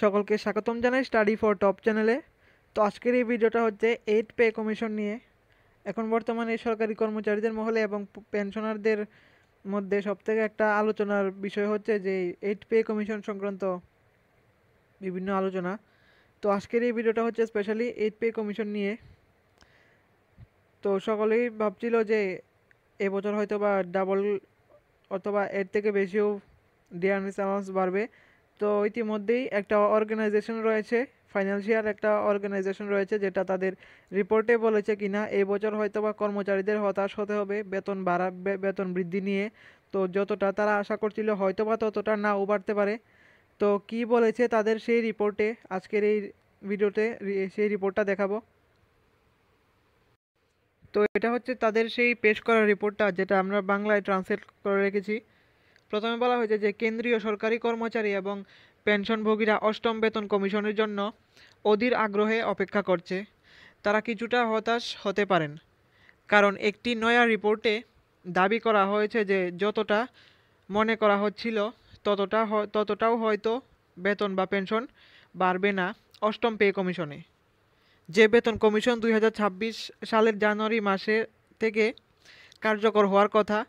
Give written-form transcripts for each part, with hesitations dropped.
সকলকে স্বাগতম জানাই স্টাডি ফর টপ চ্যানেলে। তো আজকের এই ভিডিওটা হচ্ছে 8 পে কমিশন নিয়ে। এখন বর্তমানে সরকারি কর্মচারীদের মহলে এবং পেনশনারদের মধ্যে সবথেকে একটা আলোচনার বিষয় হচ্ছে যে 8 পে কমিশন সংক্রান্ত বিভিন্ন আলোচনা। তো আজকের এই ভিডিওটা হচ্ছে স্পেশালি 8 পে কমিশন নিয়ে। তো সকলেই ভাবছিল যে এবছর হয়তো বা ডাবল অথবা এর থেকে বেশিও ডিআরএস অ্যামাউন্ট বাড়বে। তো ইতিমধ্যেই একটা অর্গানাইজেশন রয়েছে, ফাইন্যান্সিয়াল একটা অর্গানাইজেশন রয়েছে, যেটা তাদের রিপোর্টে বলেছে কিনা এই বছর হয়তো বা কর্মচারীদের হতাশ হতে হবে বেতন বেতন বৃদ্ধি নিয়ে। তো যতটা তারা আশা করছিল হয়তো বা ততটা নাও বাড়তে পারে। তো কি বলেছে তাদের সেই রিপোর্টে, আজকের এই ভিডিওতে সেই রিপোর্টটা দেখাবো। তো এটা হচ্ছে তাদের সেই পেশ করা রিপোর্টটা, যেটা আমরা বাংলায় ট্রান্সলেট করে রেখেছি। প্রথমে বলা হয়েছে যে কেন্দ্রীয় সরকারি কর্মচারী এবং পেনশনভোগীরা অষ্টম বেতন কমিশনের জন্য অধীর আগ্রহে অপেক্ষা করছে। তারা কিছুটা হতাশ হতে পারেন, কারণ একটি নয়া রিপোর্টে দাবি করা হয়েছে যে যতটা মনে করা হচ্ছিল ততটাও হয়তো বেতন বা পেনশন বাড়বে না অষ্টম পে কমিশনে। যে বেতন কমিশন 2026 সালের জানুয়ারি মাসে থেকে কার্যকর হওয়ার কথা,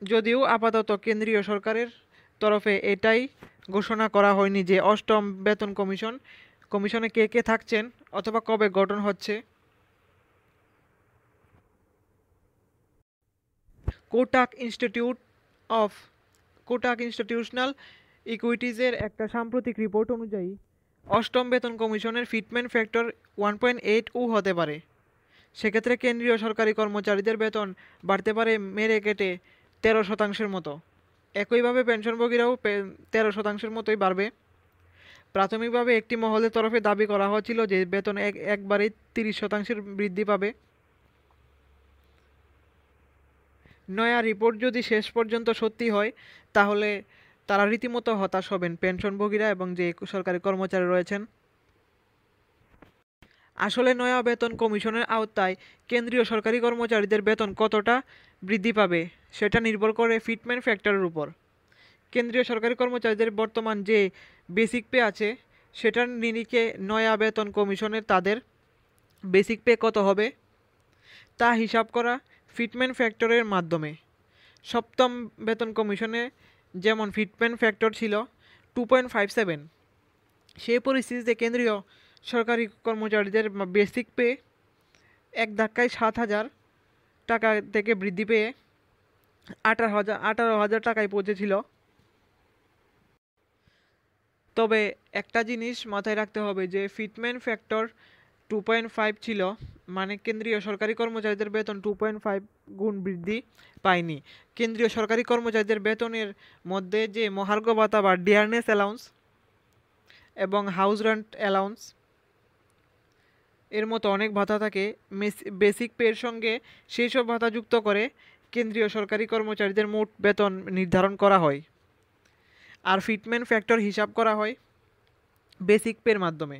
যদিও আপাতত কেন্দ্রীয় সরকারের তরফে এটাই ঘোষণা করা হয়নি যে অষ্টম বেতন কমিশনে কে কে থাকছেন অথবা কবে গঠন হচ্ছে। Kotak institute of Kotak institutional ইকুইটিজের একটা সাম্প্রতিক রিপোর্ট অনুযায়ী অষ্টম বেতন কমিশনের ফিটমেন্ট ফ্যাক্টর 1.8 হতে পারে। সেক্ষেত্রে কেন্দ্রীয় সরকারি কর্মচারীদের বেতন বাড়তে পারে মেরে কেটে 13% মতো। একইভাবে পেনশনভোগীরাও 13% মতোই বাড়বে। প্রাথমিকভাবে একটি মহলের তরফে দাবি করা হচ্ছিল যে বেতন একবারেই 30% বৃদ্ধি পাবে। নয়া রিপোর্ট যদি শেষ পর্যন্ত সত্যি হয়, তাহলে তারা রীতিমতো হতাশ হবেন পেনশনভোগীরা এবং যে সরকারি কর্মচারী রয়েছেন। আসলে নয়া বেতন কমিশনের আওতায় কেন্দ্রীয় সরকারি কর্মচারীদের বেতন কতটা বৃদ্ধি পাবে সেটা নির্ভর করে ফিটমেন্ট ফ্যাক্টরের উপর। কেন্দ্রীয় সরকারি কর্মচারীদের বর্তমান যে বেসিক পে আছে, সেটার নিরিখে নয়া বেতন কমিশনের তাদের বেসিক পে কত হবে তা হিসাব করা ফিটমেন্ট ফ্যাক্টরের মাধ্যমে। সপ্তম বেতন কমিশনে যেমন ফিটমেন্ট ফ্যাক্টর ছিল 2.57, সেই পরিস্থিতিতে কেন্দ্রীয় সরকারি কর্মচারীদের বেসিক পে এক ধাক্কায় 7,000 টাকা থেকে বৃদ্ধি পেয়ে 18,000 টাকায় পৌঁছেছিল। তবে একটা জিনিস মাথায় রাখতে হবে যে ফিটমেন্ট ফ্যাক্টর 2.5 ছিল, মানে কেন্দ্রীয় সরকারি কর্মচারীদের বেতন 2.5 গুণ বৃদ্ধি পায়নি। কেন্দ্রীয় সরকারি কর্মচারীদের বেতনের মধ্যে যে মহার্ঘ ভাতা বা ডিয়ারনেস অ্যালাউন্স এবং হাউস রেন্ট অ্যালাউন্স এর মতো অনেক ভাতা থাকে। বেসিক পের সঙ্গে সেই সব ভাতা যুক্ত করে কেন্দ্রীয় সরকারি কর্মচারীদের মোট বেতন নির্ধারণ করা হয়। আর ফিটমেন্ট ফ্যাক্টর হিসাব করা হয় বেসিক পের মাধ্যমে।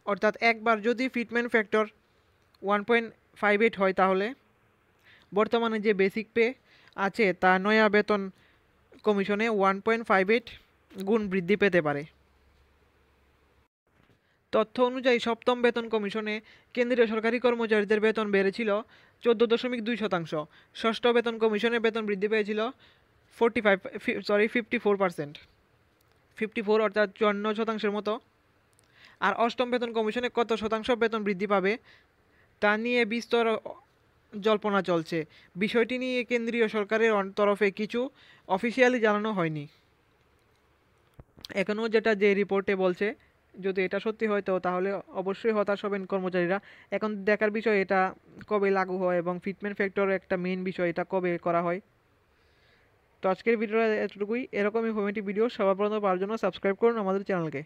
অর্থাৎ একবার যদি ফিটমেন্ট ফ্যাক্টর 1.58 হয়, তাহলে বর্তমানে যে বেসিক পে আছে তা নয়া বেতন কমিশনে 1.58 গুণ বৃদ্ধি পেতে পারে। তথ্য অনুযায়ী সপ্তম বেতন কমিশনে কেন্দ্রীয় সরকারি কর্মচারীদের বেতন বেড়েছিল 14.2%। ষষ্ঠ বেতন কমিশনের বেতন বৃদ্ধি পেয়েছিল 54 অর্থাৎ 54% মতো। আর অষ্টম বেতন কমিশনে কত শতাংশ বেতন বৃদ্ধি পাবে তা নিয়ে বিস্তর জল্পনা চলছে। বিষয়টি নিয়ে কেন্দ্রীয় সরকারের তরফে কিছু অফিসিয়ালি জানানো হয়নি এখনও। যেটা যে রিপোর্টে বলছে, যদি এটা সত্যি হয় তো তাহলে অবশ্যই হতাশ হবেন কর্মচারীরা। এখন দেখার বিষয় এটা কবে লাগু হয় এবং ফিটমেন্ট ফ্যাক্টর একটা মেইন বিষয়, এটা কবে করা হয়। তো আজকের ভিডিওটা এতটুকুই। এরকম ইনফরমেটিভ ভিডিও সবার প্রথম পাওয়ার জন্য সাবস্ক্রাইব করুন আমাদের চ্যানেলকে।